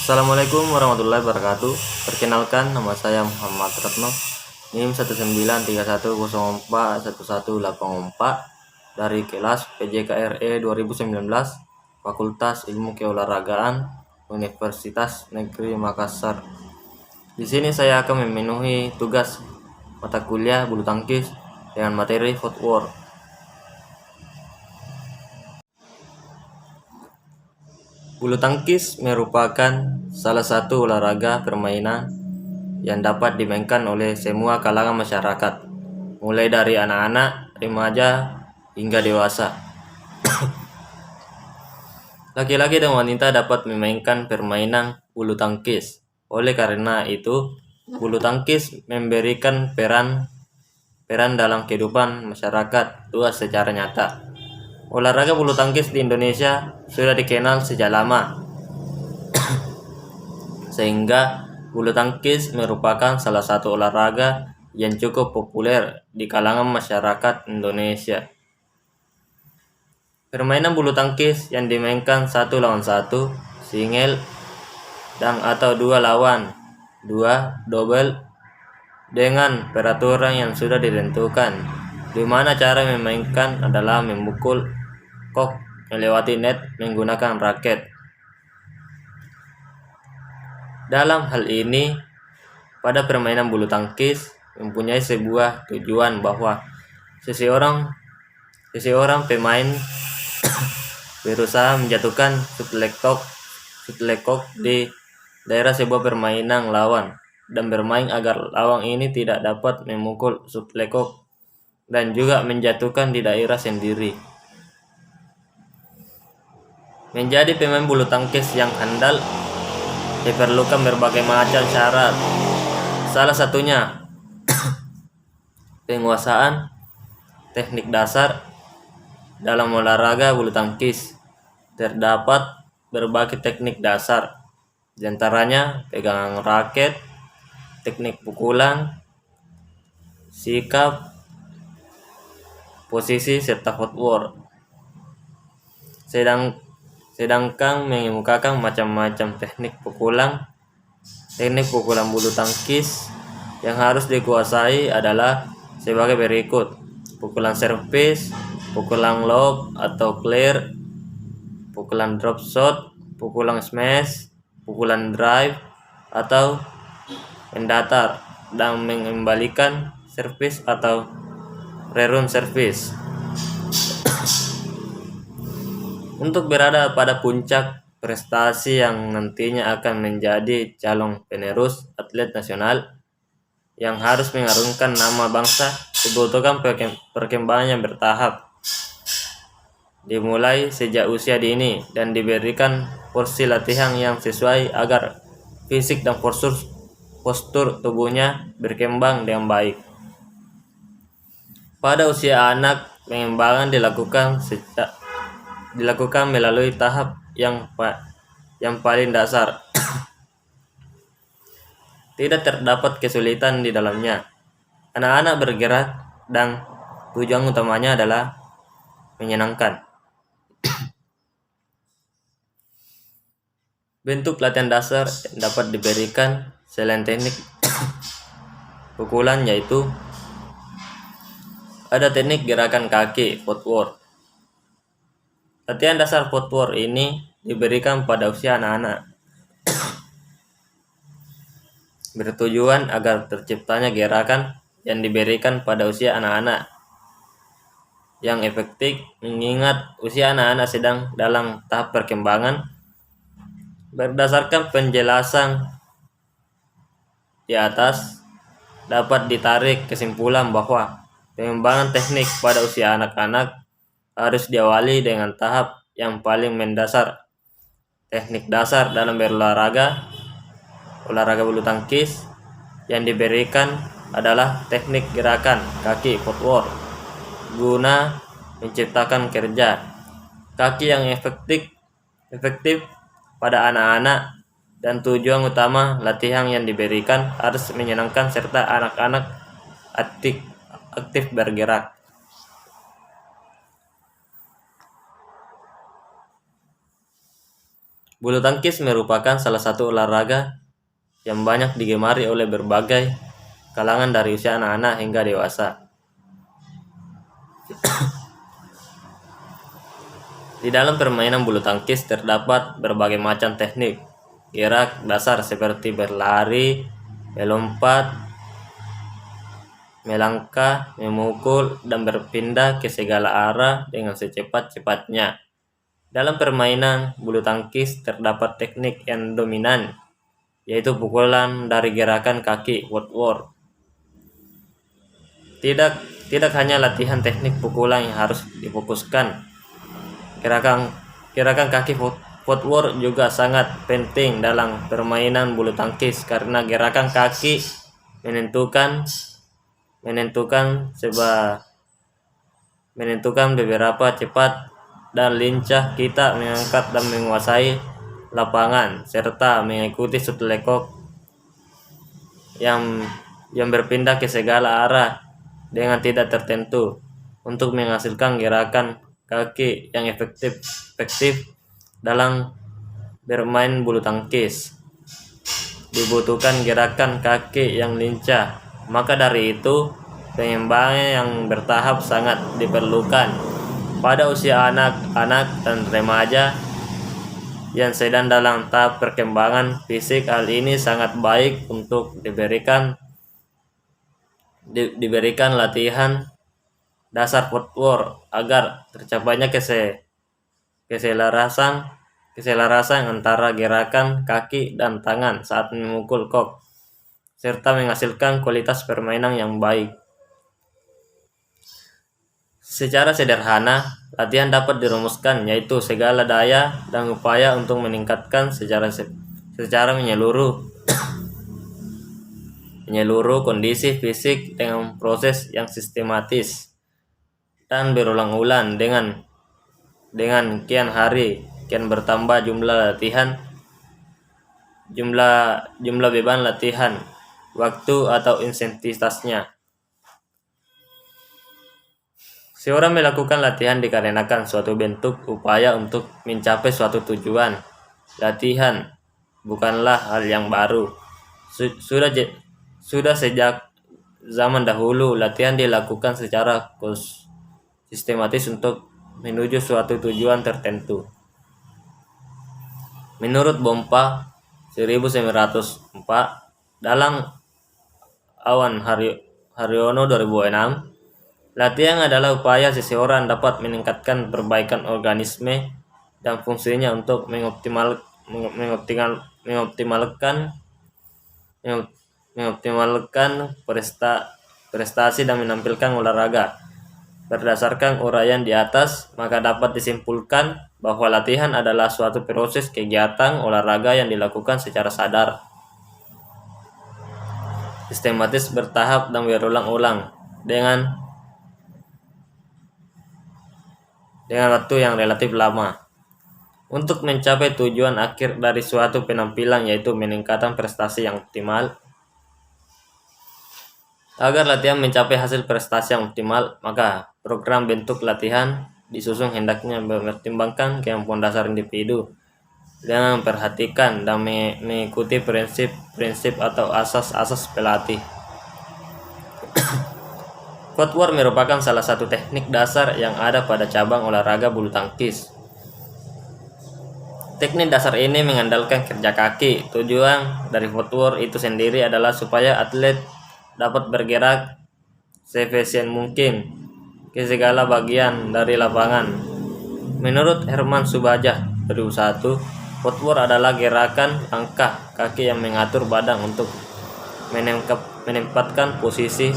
Assalamualaikum warahmatullahi wabarakatuh. Perkenalkan, nama saya Muhammad Retno, NIM 19310411184 dari kelas PJKRE 2019 Fakultas Ilmu Keolahragaan Universitas Negeri Makassar. Di sini saya akan memenuhi tugas mata kuliah bulu tangkis dengan materi footwork. Bulu tangkis merupakan salah satu olahraga permainan yang dapat dimainkan oleh semua kalangan masyarakat, mulai dari anak-anak, remaja, hingga dewasa. Laki-laki dan wanita dapat memainkan permainan bulu tangkis. Oleh karena itu, bulu tangkis memberikan peran dalam kehidupan masyarakat luas secara nyata. Olahraga bulu tangkis di Indonesia sudah dikenal sejak lama, sehingga bulu tangkis merupakan salah satu olahraga yang cukup populer di kalangan masyarakat Indonesia. Permainan bulu tangkis yang dimainkan 1 lawan 1, single, dan atau 2 lawan 2, double, dengan peraturan yang sudah ditentukan, di mana cara memainkan adalah memukul kok melewati net menggunakan raket. Dalam hal ini, pada permainan bulu tangkis mempunyai sebuah tujuan bahwa seseorang pemain berusaha menjatuhkan shuttlecock di daerah sebuah permainan lawan dan bermain agar lawan ini tidak dapat memukul shuttlecock dan juga menjatuhkan di daerah sendiri. Menjadi pemain bulu tangkis yang handal diperlukan berbagai macam syarat. Salah satunya penguasaan teknik dasar dalam olahraga bulu tangkis. Terdapat berbagai teknik dasar, di antaranya pegangan raket, teknik pukulan, sikap, posisi, serta footwork. Sedangkan mengemukakan macam-macam teknik pukulan bulu tangkis yang harus dikuasai adalah sebagai berikut: pukulan servis, pukulan lob atau clear, pukulan drop shot, pukulan smash, pukulan drive atau mendatar, dan mengembalikan servis atau rerun servis. Untuk berada pada puncak prestasi yang nantinya akan menjadi calon penerus atlet nasional yang harus mengharumkan nama bangsa, dibutuhkan perkembangan yang bertahap, dimulai sejak usia dini dan diberikan porsi latihan yang sesuai agar fisik dan postur tubuhnya berkembang dengan baik. Pada usia anak, pengembangan dilakukan melalui tahap yang paling dasar. Tidak terdapat kesulitan di dalamnya. Anak-anak bergerak dan tujuan utamanya adalah menyenangkan. Bentuk latihan dasar yang dapat diberikan selain teknik pukulan yaitu ada teknik gerakan kaki, footwork. Latihan dasar footwork ini diberikan pada usia anak-anak, bertujuan agar terciptanya gerakan yang diberikan pada usia anak-anak yang efektif, mengingat usia anak-anak sedang dalam tahap perkembangan. Berdasarkan penjelasan di atas, dapat ditarik kesimpulan bahwa pengembangan teknik pada usia anak-anak harus diawali dengan tahap yang paling mendasar. Teknik dasar dalam berolahraga, olahraga bulu tangkis, yang diberikan adalah teknik gerakan kaki, footwork, guna menciptakan kerja kaki yang efektif pada anak-anak, dan tujuan utama latihan yang diberikan harus menyenangkan serta anak-anak aktif bergerak. Bulu tangkis merupakan salah satu olahraga yang banyak digemari oleh berbagai kalangan dari usia anak-anak hingga dewasa. Di dalam permainan bulu tangkis terdapat berbagai macam teknik gerak dasar seperti berlari, melompat, melangkah, memukul, dan berpindah ke segala arah dengan secepat-cepatnya. Dalam permainan bulu tangkis terdapat teknik yang dominan, yaitu pukulan dari gerakan kaki footwork. Tidak hanya latihan teknik pukulan yang harus difokuskan. Gerakan kaki footwork juga sangat penting dalam permainan bulu tangkis karena gerakan kaki menentukan beberapa cepat dan lincah kita mengangkat dan menguasai lapangan serta mengikuti shuttlecock yang berpindah ke segala arah dengan tidak tertentu. Untuk menghasilkan gerakan kaki yang efektif dalam bermain bulu tangkis dibutuhkan gerakan kaki yang lincah. Maka dari itu pengembangan yang bertahap sangat diperlukan pada usia anak-anak dan remaja yang sedang dalam tahap perkembangan fisik. Hal ini sangat baik untuk diberikan latihan dasar footwork agar tercapainya keselarasan antara gerakan kaki dan tangan saat memukul kok, serta menghasilkan kualitas permainan yang baik. Secara sederhana, latihan dapat dirumuskan yaitu segala daya dan upaya untuk meningkatkan secara menyeluruh kondisi fisik dengan proses yang sistematis dan berulang-ulang. Dengan kian hari kian bertambah jumlah beban latihan, waktu atau intensitasnya. Seorang melakukan latihan dikarenakan suatu bentuk upaya untuk mencapai suatu tujuan. Latihan bukanlah hal yang baru. Sudah sejak zaman dahulu latihan dilakukan secara sistematis untuk menuju suatu tujuan tertentu. Menurut Bompa 1904 dalam Awan Haryono 2006, latihan adalah upaya seseorang dapat meningkatkan perbaikan organisme dan fungsinya untuk mengoptimalkan prestasi dan menampilkan olahraga. Berdasarkan uraian di atas, maka dapat disimpulkan bahwa latihan adalah suatu proses kegiatan olahraga yang dilakukan secara sadar, sistematis, bertahap, dan berulang-ulang dengan waktu yang relatif lama untuk mencapai tujuan akhir dari suatu penampilan, yaitu meningkatkan prestasi yang optimal. Agar latihan mencapai hasil prestasi yang optimal, maka program bentuk latihan disusun hendaknya mempertimbangkan kemampuan dasar individu dengan memperhatikan dan mengikuti prinsip atau asas-asas pelatih. Footwork merupakan salah satu teknik dasar yang ada pada cabang olahraga bulu tangkis. Teknik dasar ini mengandalkan kerja kaki. Tujuan dari footwork itu sendiri adalah supaya atlet dapat bergerak seefisien mungkin ke segala bagian dari lapangan. Menurut Herman Subajah 2001, footwork adalah gerakan langkah kaki yang mengatur badan untuk menempatkan posisi.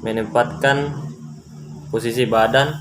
Menempatkan posisi badan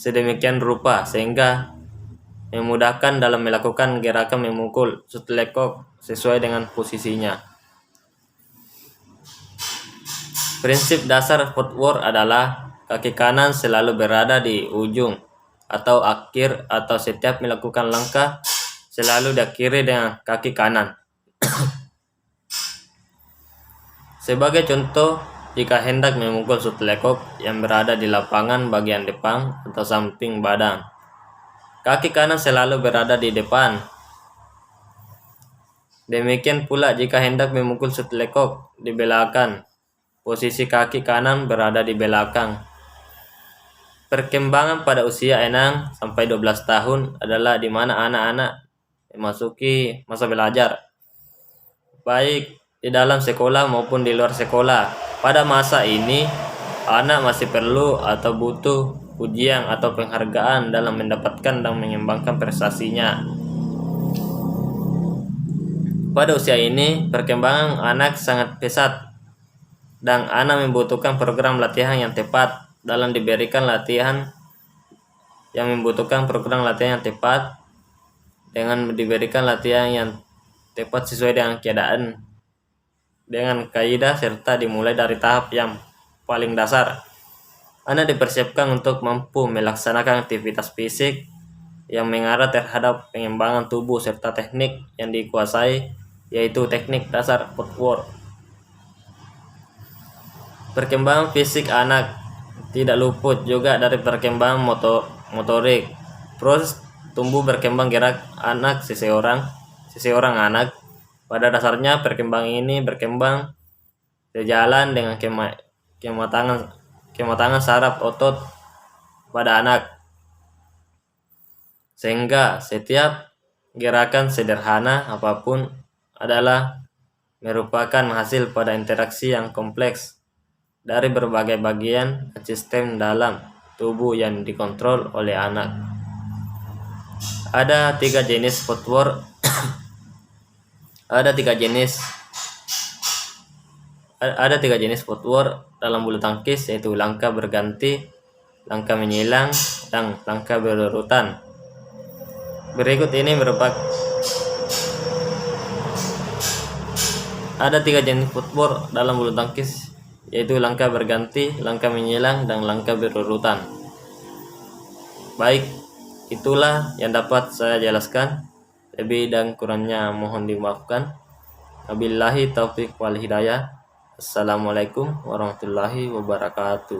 sedemikian rupa sehingga memudahkan dalam melakukan gerakan memukul shuttlecock sesuai dengan posisinya. Prinsip dasar footwork adalah kaki kanan selalu berada di ujung atau akhir, atau setiap melakukan langkah selalu diakhiri dengan kaki kanan. Sebagai contoh, jika hendak memukul shuttlecock yang berada di lapangan bagian depan atau samping badan, kaki kanan selalu berada di depan. Demikian pula jika hendak memukul shuttlecock di belakang, posisi kaki kanan berada di belakang. Perkembangan pada usia 6 sampai 12 tahun adalah di mana anak-anak memasuki masa belajar, baik di dalam sekolah maupun di luar sekolah. Pada masa ini, anak masih perlu atau butuh pujian atau penghargaan dalam mendapatkan dan mengembangkan prestasinya. Pada usia ini, perkembangan anak sangat pesat dan anak membutuhkan program latihan yang tepat. Dalam diberikan latihan yang membutuhkan program latihan yang tepat, dengan diberikan latihan yang tepat sesuai dengan keadaan, dengan kaidah serta dimulai dari tahap yang paling dasar. Anak dipersiapkan untuk mampu melaksanakan aktivitas fisik yang mengarah terhadap pengembangan tubuh serta teknik yang dikuasai, yaitu teknik dasar footwork. Perkembangan fisik anak tidak luput juga dari perkembangan motorik. Proses tumbuh berkembang gerak anak seseorang anak pada dasarnya perkembangan ini berkembang sejalan dengan kematangan saraf otot pada anak, sehingga setiap gerakan sederhana apapun adalah merupakan hasil pada interaksi yang kompleks dari berbagai bagian dan sistem dalam tubuh yang dikontrol oleh anak. Ada tiga jenis footwork. Ada tiga jenis footwork dalam bulu tangkis, yaitu langkah berganti, langkah menyilang, dan langkah berurutan. Berikut ini ada tiga jenis footwork dalam bulu tangkis, yaitu langkah berganti, langkah menyilang, dan langkah berurutan. Baik, itulah yang dapat saya jelaskan. Lebih dan kurangnya mohon dimaafkan. Wabillahi taufik wal hidayah. Assalamualaikum warahmatullahi wabarakatuh.